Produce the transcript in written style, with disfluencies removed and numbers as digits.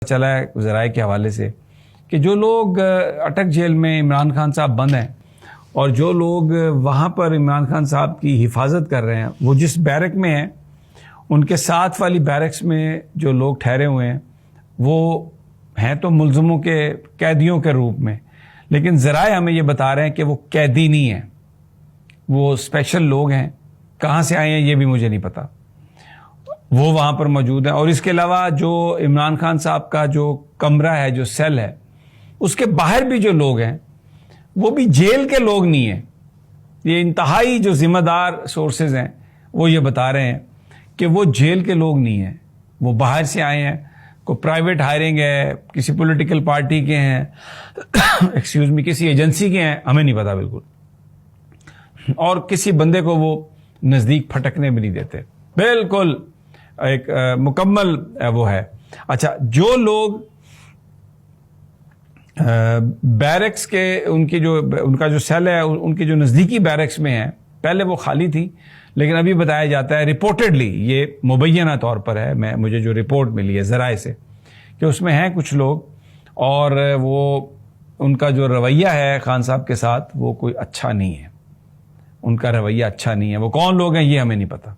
چلا ہے ذرائع کے حوالے سے کہ جو لوگ اٹک جیل میں عمران خان صاحب بند ہیں اور جو لوگ وہاں پر عمران خان صاحب کی حفاظت کر رہے ہیں وہ جس بیرک میں ہیں ان کے ساتھ والی بیرکس میں جو لوگ ٹھہرے ہوئے ہیں وہ ہیں تو ملزموں کے قیدیوں کے روپ میں، لیکن ذرائع ہمیں یہ بتا رہے ہیں کہ وہ قیدی نہیں ہیں، وہ اسپیشل لوگ ہیں، کہاں سے آئے ہیں یہ بھی مجھے نہیں پتا، وہ وہاں پر موجود ہیں۔ اور اس کے علاوہ جو عمران خان صاحب کا جو کمرہ ہے، جو سیل ہے، اس کے باہر بھی جو لوگ ہیں وہ بھی جیل کے لوگ نہیں ہیں۔ یہ انتہائی جو ذمہ دار سورسز ہیں وہ یہ بتا رہے ہیں کہ وہ جیل کے لوگ نہیں ہیں، وہ باہر سے آئے ہیں، کوئی پرائیویٹ ہائرنگ ہے، کسی پولیٹیکل پارٹی کے ہیں ایکسکیوز می کسی ایجنسی کے ہیں، ہمیں نہیں پتا بالکل، اور کسی بندے کو وہ نزدیک پھٹکنے بھی نہیں دیتے، بالکل ایک مکمل وہ ہے۔ اچھا، جو لوگ بیرکس کے ان کا جو سیل ہے ان کی جو نزدیکی بیرکس میں ہے، پہلے وہ خالی تھی لیکن ابھی بتایا جاتا ہے ریپورٹڈلی، یہ مبینہ طور پر ہے، مجھے جو رپورٹ ملی ہے ذرائع سے، کہ اس میں ہیں کچھ لوگ اور وہ ان کا جو رویہ ہے خان صاحب کے ساتھ وہ کوئی اچھا نہیں ہے، ان کا رویہ اچھا نہیں ہے۔ وہ کون لوگ ہیں یہ ہمیں نہیں پتا۔